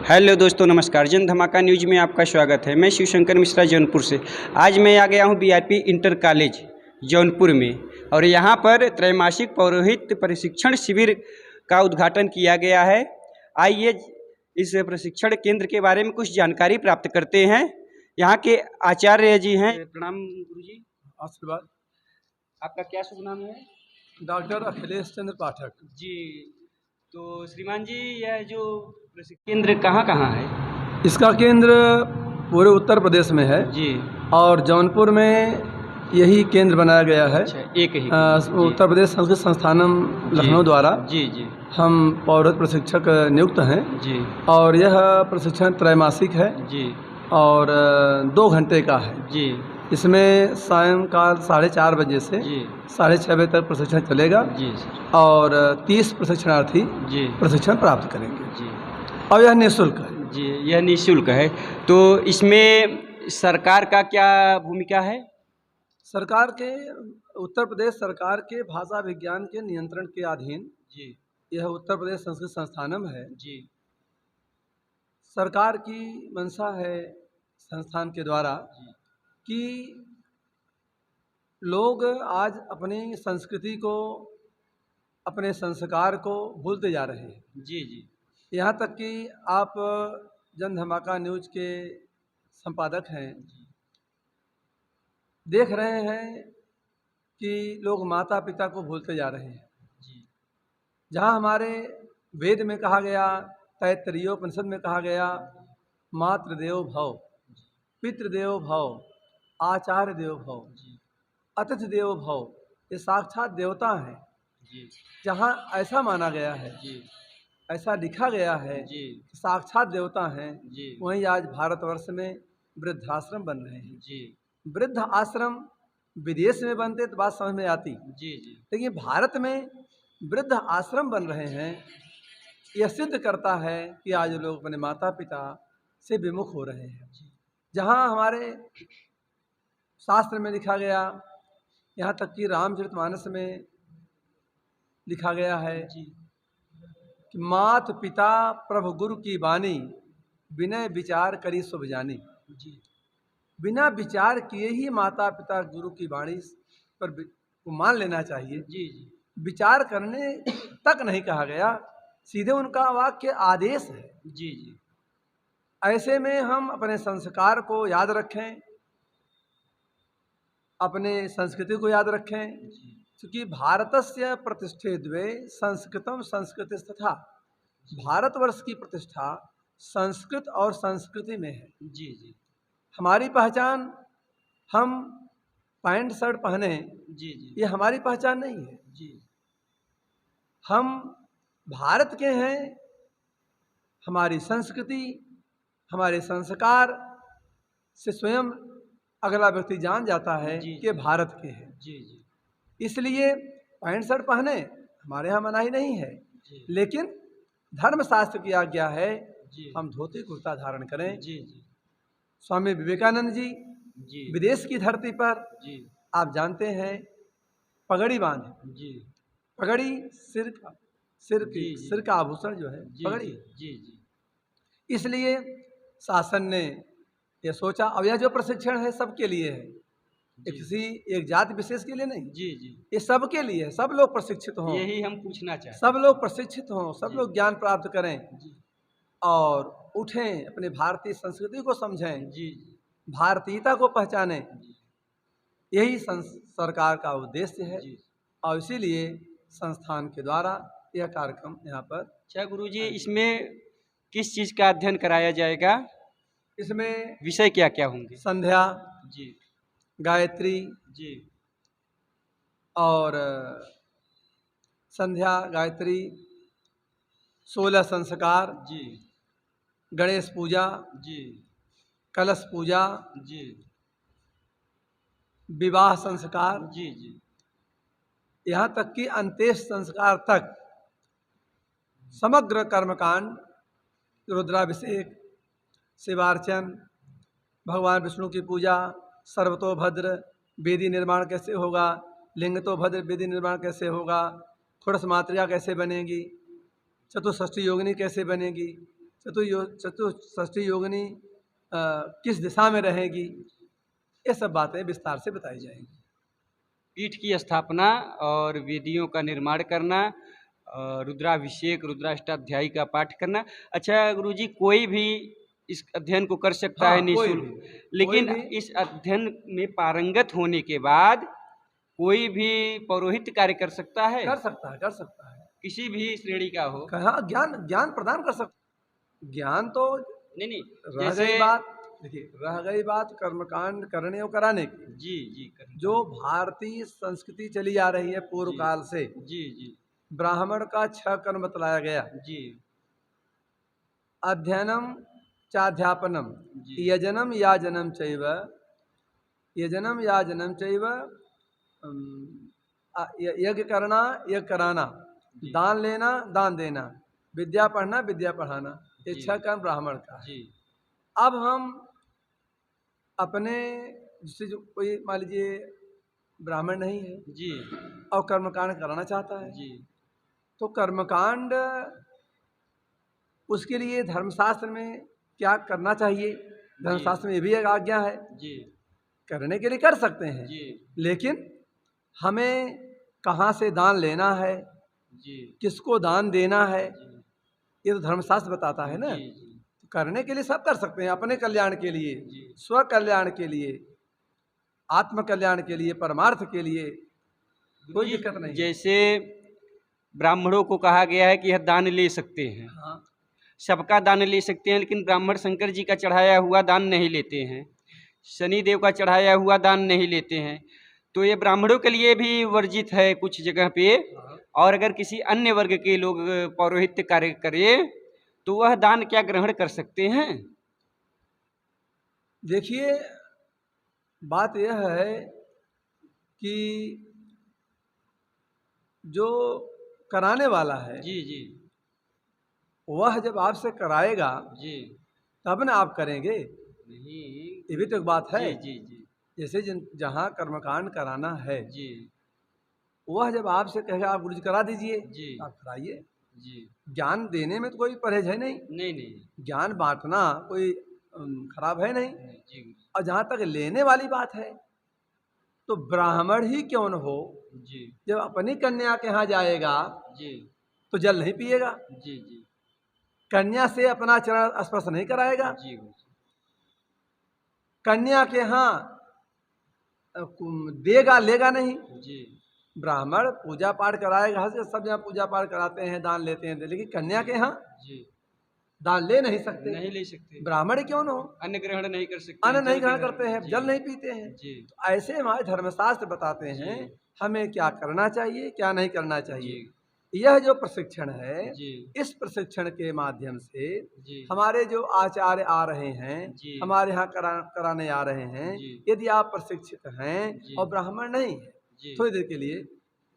Hello दोस्तों, नमस्कार। जन धमाका न्यूज में आपका स्वागत है। मैं शिवशंकर मिश्रा जौनपुर से। आज मैं आ गया हूँ बीआरपी इंटर कॉलेज जौनपुर में और यहाँ पर त्रैमासिक पौरोहित्य प्रशिक्षण शिविर का उद्घाटन किया गया है। आइए इस प्रशिक्षण केंद्र के बारे में कुछ जानकारी प्राप्त करते हैं। यहाँ के आचार्य जी हैं। प्रणाम गुरु जी। आशीर्वाद। आपका क्या शुभ नाम है? डॉक्टर अखिलेश चंद्र पाठक जी। तो श्रीमान जी, यह जो प्रशिक्षण केंद्र कहाँ है? इसका केंद्र पूरे उत्तर प्रदेश में है जी। और जौनपुर में यही केंद्र बनाया गया है। अच्छा, एक ही उत्तर प्रदेश संस्कृत संस्थानम लखनऊ द्वारा जी जी हम पौरोहित प्रशिक्षक नियुक्त हैं जी और यह प्रशिक्षण त्रैमासिक है जी और 2 घंटे का है। जी इसमें सायंकाल 4:30 बजे से जी 6:30 बजे तक प्रशिक्षण चलेगा जी और 30 प्रशिक्षणार्थी जी प्रशिक्षण प्राप्त करेंगे जी और यह निःशुल्क है। जी। यह निःशुल्क है। तो इसमें सरकार का क्या भूमिका है? सरकार के उत्तर प्रदेश सरकार के भाषा विज्ञान के नियंत्रण के अधीन जी यह उत्तर प्रदेश संस्कृत संस्थानम है। जी सरकार की मंशा है संस्थान के द्वारा कि लोग आज अपनी संस्कृति को, अपने संस्कार को भूलते जा रहे हैं। जी जी यहाँ तक कि आप जन धमाका न्यूज के संपादक हैं, देख रहे हैं कि लोग माता पिता को भूलते जा रहे हैं। जी जहाँ हमारे वेद में कहा गया, तैत्तरीयोपनिषद में कहा गया, मातृदेवो भव, पितृदेवो भव, आचार्य देवो भव, अतिथि देवो भव, ये साक्षात देवता हैं। जी जहाँ ऐसा माना गया है, जी ऐसा लिखा गया है जी कि साक्षात देवता हैं, जी वहीं आज भारतवर्ष में वृद्धाश्रम बन रहे हैं। जी वृद्ध आश्रम विदेश में बनते तो बात समझ में आती, जी जी लेकिन भारत में वृद्ध आश्रम बन रहे हैं। यह सिद्ध करता है कि आज लोग अपने माता पिता से विमुख हो रहे हैं। जहाँ हमारे शास्त्र में लिखा गया, यहाँ तक कि रामचरितमानस में लिखा गया है कि मात पिता प्रभु गुरु की बानी, विनय विचार करी शुभ जानी। बिना विचार किए ही माता पिता गुरु की वाणी पर को मान लेना चाहिए। जी जी विचार करने तक नहीं कहा गया, सीधे उनका वाक्य आदेश है। जी जी ऐसे में हम अपने संस्कार को याद रखें, अपने संस्कृति को याद रखें, क्योंकि भारतस्य प्रतिष्ठे द्वे संस्कृतम संस्कृतिस्तथा। भारतवर्ष की प्रतिष्ठा संस्कृत और संस्कृति में है। जी जी हमारी पहचान हम पैंट शर्ट पहने, जी जी ये हमारी पहचान नहीं है। जी हम भारत के हैं। हमारी संस्कृति, हमारे संस्कार से स्वयं अगला व्यक्ति जान जाता है कि भारत के हैं। जी जी इसलिए पैंट शर्ट पहने हमारे यहाँ मनाही नहीं है, लेकिन धर्मशास्त्र की आज्ञा है हम धोती कुर्ता धारण करें। जी जी स्वामी विवेकानंद जी जी विदेश की धरती पर जी आप जानते हैं पगड़ी बांधे। जी पगड़ी सिर जी, जी। का आभूषण जो है पगड़ी। जी जी इसलिए शासन ने यह सोचा, अब यह जो प्रशिक्षण है सबके लिए है, किसी एक जाति विशेष के लिए नहीं। जी जी ये सबके लिए है, सब लोग प्रशिक्षित हों, यही हम पूछना चाहते हैं। सब लोग प्रशिक्षित हों, सब लोग ज्ञान प्राप्त करें जी और उठें, अपने भारतीय संस्कृति को समझें, जी भारतीयता को पहचानें। यही सरकार का उद्देश्य है जी। और इसीलिए संस्थान के द्वारा यह कार्यक्रम यहाँ पर। अच्छा गुरुजी, इसमें किस चीज़ का अध्ययन कराया जाएगा? इसमें विषय क्या क्या होंगे? संध्या, जी गायत्री जी और संध्या, गायत्री, 16 संस्कार, जी गणेश पूजा, जी कलश पूजा, जी विवाह संस्कार, जी जी यहाँ तक कि अंत्येष्टि संस्कार तक समग्र कर्मकांड, रुद्राभिषेक, शिवार्चन, भगवान विष्णु की पूजा, सर्वतोभद्र वेदी निर्माण कैसे होगा, लिंगतोभद्र वेदी निर्माण कैसे होगा, खुड़स मात्रिया कैसे बनेगी, चतुष्षष्ठी योगिनी कैसे बनेगी, चतुष्षष्ठी योगिनी किस दिशा में रहेगी, ये सब बातें विस्तार से बताई जाएंगी। पीठ की स्थापना और वेदियों का निर्माण करना, रुद्राभिषेक, रुद्राष्टाध्यायी का पाठ करना। अच्छा गुरुजी, कोई भी इस अध्ययन को कर सकता है हाँ, कोई निःशुल्क, भी लेकिन इस अध्ययन में पारंगत होने के बाद कोई भी पौरोहित्य कार्य कर सकता है? कर सकता है। किसी भी श्रेणी का हो? हाँ, ज्ञान प्रदान कर सकता। ज्ञान तो नहीं, रह जैसे गई बात, देखिए रह गई बात कर्मकांड करने और कराने की। जी जो भारतीय संस्कृति चली आ रही है पूर्व काल से, जी ब्राह्मण का 6 कर्म बतलाया गया। जी अध्ययनम चाध्यापनम, जी यजनम याजनम चैव, यज्ञ करना, यज्ञ कराना, जी दान लेना, दान देना, विद्या पढ़ना, विद्या पढ़ाना, ये जी 6 कर्म ब्राह्मण का है। जी अब हम अपने, जिससे जो कोई मान लीजिए ब्राह्मण नहीं है जी और कर्मकांड कराना चाहता है, जी तो कर्मकांड उसके लिए धर्मशास्त्र में क्या करना चाहिए, धर्मशास्त्र में ये भी एक आज्ञा है, जी करने के लिए कर सकते हैं, जी लेकिन हमें कहाँ से दान लेना है, जी किसको दान देना है, जी ये तो धर्मशास्त्र बताता है ना। जी तो करने के लिए सब कर सकते हैं, अपने कल्याण के लिए, जी स्व कल्याण के लिए, आत्म कल्याण के लिए, परमार्थ के लिए कोई दिक्कत नहीं है। जैसे ब्राह्मणों को कहा गया है कि यह दान ले सकते हैं, हाँ, सबका दान ले सकते हैं, लेकिन ब्राह्मण शंकर जी का चढ़ाया हुआ दान नहीं लेते हैं, शनि देव का चढ़ाया हुआ दान नहीं लेते हैं, तो ये ब्राह्मणों के लिए भी वर्जित है कुछ जगह पे। और अगर किसी अन्य वर्ग के लोग पौरोहित्य कार्य करें तो वह दान क्या ग्रहण कर सकते हैं? देखिए बात यह है कि जो कराने वाला है जी जी वह जब आपसे कराएगा जी तब ना आप करेंगे, नहीं, ये भी तो एक बात है। जी जी जैसे जहाँ कर्मकांड कराना है, जी वह जब आपसे कहेगा आप गुरुजी करा दीजिए, जी आप कराइए। जी ज्ञान देने में तो कोई परहेज है नहीं, नहीं ज्ञान बांटना कोई खराब है नहीं। जी और जहाँ तक लेने वाली बात है, तो ब्राह्मण ही क्यों न हो, जी जब अपनी कन्या के यहाँ जाएगा जी तो जल नहीं पिएगा, जी जी कन्या से अपना चरण स्पर्श नहीं कराएगा, जी कन्या के यहाँ देगा लेगा नहीं। जी ब्राह्मण पूजा पाठ कराएगा, हर सब यहाँ पूजा पाठ कराते हैं, दान लेते हैं, लेकिन कन्या के यहाँ जी दान ले नहीं सकते। नहीं ले सकते, ब्राह्मण ही क्यों न हो, अन्न ग्रहण नहीं कर सकते, अन्न नहीं जल ग्रहण ग्रहण, करते हैं, जी, जल नहीं पीते हैं। जी तो ऐसे हमारे धर्मशास्त्र बताते हैं हमें क्या करना चाहिए, क्या नहीं करना चाहिए। यह जो प्रशिक्षण है, जी इस प्रशिक्षण के माध्यम से जी हमारे जो आचार्य आ रहे हैं, जी हमारे यहाँ कराने आ रहे हैं, जी यदि आप प्रशिक्षित हैं जी और ब्राह्मण नहीं है, जी थोड़ी देर के लिए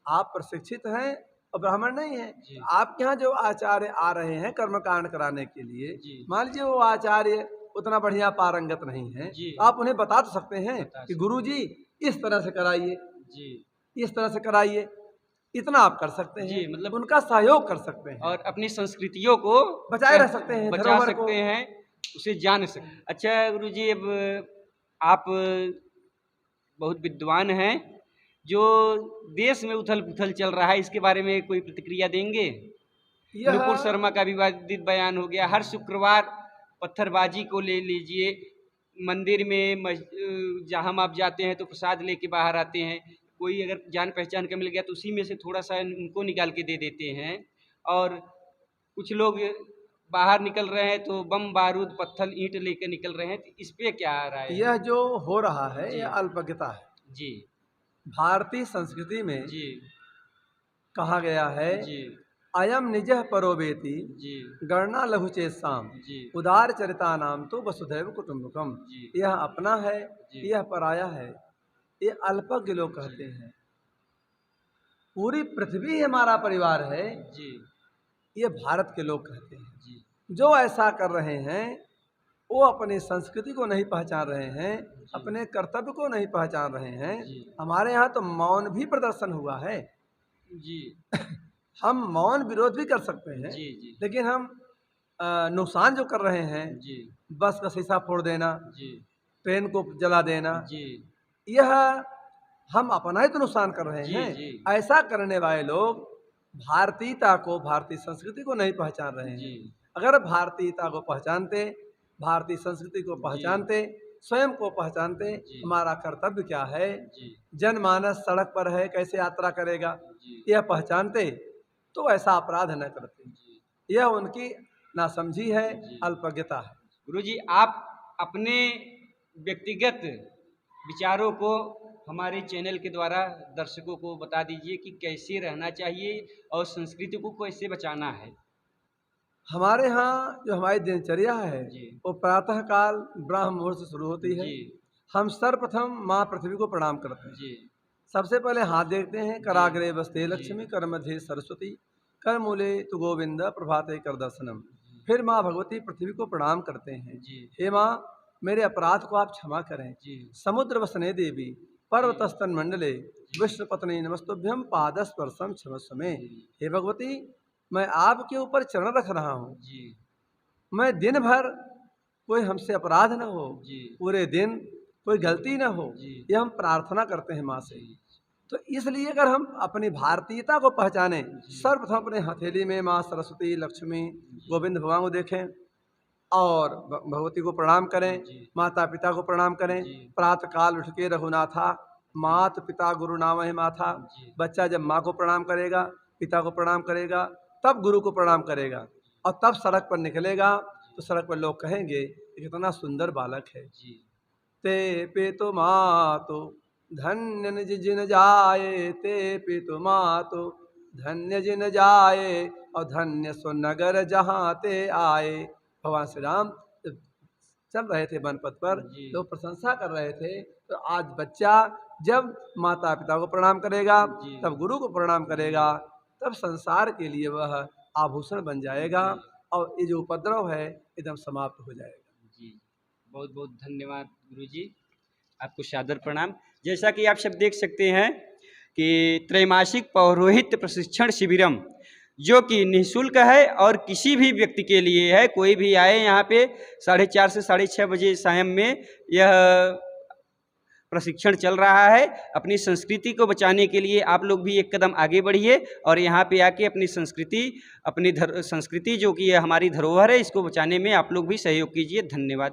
आप प्रशिक्षित हैं और ब्राह्मण नहीं है, जी तो आपके यहाँ जो आचार्य आ रहे हैं कर्मकांड कराने के लिए, जी मान लीजिए वो आचार्य उतना बढ़िया पारंगत नहीं है, जी तो आप उन्हें बता तो सकते हैं बता कि सकते गुरुजी इस तरह से कराइए, जी इस तरह से कराइए, इतना आप कर सकते हैं, जी, मतलब उनका सहयोग कर सकते हैं और अपनी संस्कृतियों को बचाए रह सकते हैं, बचा धरोहर को। सकते हैं, उसे जान सकते। अच्छा गुरुजी, अब आप बहुत विद्वान हैं, जो देश में उथल पुथल चल रहा है इसके बारे में कोई प्रतिक्रिया देंगे? नुपुर यह शर्मा का विवादित बयान हो गया, हर शुक्रवार पत्थरबाजी को ले लीजिए, मंदिर में जहाँ आप जाते हैं तो प्रसाद लेके बाहर आते हैं, कोई अगर जान पहचान का मिल गया तो उसी में से थोड़ा सा उनको निकाल के दे देते हैं, और कुछ लोग बाहर निकल रहे हैं तो बम बारूद पत्थर ईंट लेकर निकल रहे हैं, तो इस पे क्या आ रहा है? यह जो हो रहा है जी। यह अल्पज्ञता है। जी भारतीय संस्कृति में जी कहा गया है जी अयम निजः परोवेति जी गणना लघु चेताम जी उदार चरिता नाम तो वसुधैव कुटुंबकम। जी यह अपना है, जी यह पराया है, ये अल्पज्ञ लोग कहते हैं। पूरी पृथ्वी हमारा परिवार है, जी ये भारत के लोग कहते हैं। जी जो ऐसा कर रहे हैं वो अपनी संस्कृति को नहीं पहचान रहे हैं, अपने कर्तव्य को नहीं पहचान रहे हैं। जी हमारे यहाँ तो मौन भी प्रदर्शन हुआ है, जी हम मौन विरोध भी कर सकते हैं, जी जी लेकिन हम नुकसान जो कर रहे हैं, जी बस का शीशा फोड़ देना, जी ट्रेन को जला देना, जी यह हम अपना ही तो नुकसान कर रहे जी हैं। जी ऐसा करने वाले लोग भारतीयता को, भारतीय संस्कृति को नहीं पहचान रहे जी हैं। अगर भारतीयता को पहचानते, भारतीय संस्कृति को पहचानते, स्वयं को पहचानते, जी हमारा कर्तव्य क्या है, जी जनमानस सड़क पर है, कैसे यात्रा करेगा, जी यह पहचानते तो ऐसा अपराध न करते। जी यह उनकी नासमझी है, जी अल्पज्ञता है। गुरुजी, आप अपने व्यक्तिगत विचारों को हमारे चैनल के द्वारा दर्शकों को बता दीजिए कि कैसे रहना चाहिए और संस्कृति को कैसे बचाना है। हमारे यहाँ जो हमारी दिनचर्या है, जी वो प्रातः काल ब्राह्म मुहूर्त से शुरू होती है। जी हम सर्वप्रथम माँ पृथ्वी को प्रणाम करते हैं। जी सबसे पहले हाथ देखते हैं, कराग्रे वस्ते जी लक्ष्मी, कर मध्य सरस्वती, कर मूले तु गोविंद, प्रभाते कर दर्शनम। फिर माँ भगवती पृथ्वी को प्रणाम करते हैं। जी हे माँ, मेरे अपराध को आप क्षमा करें। जी समुद्र वसने देवी, पर्वतस्तन मंडले, विष्णु पत्नी नमस्तुभ्यम, पादस्पर्शम क्षमस्व में। हे भगवती, मैं आपके ऊपर चरण रख रहा हूँ। जी मैं दिन भर कोई हमसे अपराध न हो, जी पूरे दिन कोई गलती न हो, जी ये हम प्रार्थना करते हैं माँ से। तो इसलिए अगर हम अपनी भारतीयता को पहचाने, सर्वप्रथम अपने हथेली में माँ सरस्वती, लक्ष्मी, गोविंद भगवान को देखें और भगवती को प्रणाम करें, जी माता पिता को प्रणाम करें। जी प्रातः काल उठ के रघुनाथा, मात पिता गुरु नाम है माथा। जी बच्चा जब माँ को प्रणाम करेगा, पिता को प्रणाम करेगा, तब गुरु को प्रणाम करेगा और तब सड़क पर निकलेगा तो सड़क पर लोग कहेंगे ये कितना सुंदर बालक है। जी ते पितु मातु धन्य निज जिन जाए, ते पितु मातु धन्य जिन जाए, और धन्य सो नगर जहाँ ते आए। भगवान श्री राम जब चल रहे थे वन पथ पर, जी लोग प्रशंसा कर रहे थे। तो आज बच्चा जब माता पिता को प्रणाम करेगा, जी तब गुरु को प्रणाम करेगा, तब संसार के लिए वह आभूषण बन जाएगा और ये जो उपद्रव है एकदम समाप्त हो जाएगा। जी, बहुत बहुत धन्यवाद गुरुजी, आपको सादर प्रणाम। जैसा कि आप सब देख सकते हैं कि त्रैमासिक पौरोहित्य प्रशिक्षण शिविरम जो कि निःशुल्क है और किसी भी व्यक्ति के लिए है, कोई भी आए यहाँ पे 4:30 से 6:30 बजे सायं में यह प्रशिक्षण चल रहा है। अपनी संस्कृति को बचाने के लिए आप लोग भी एक कदम आगे बढ़िए और यहाँ पे आके अपनी संस्कृति, अपनी संस्कृति जो कि हमारी धरोहर है, इसको बचाने में आप लोग भी सहयोग कीजिए। धन्यवाद।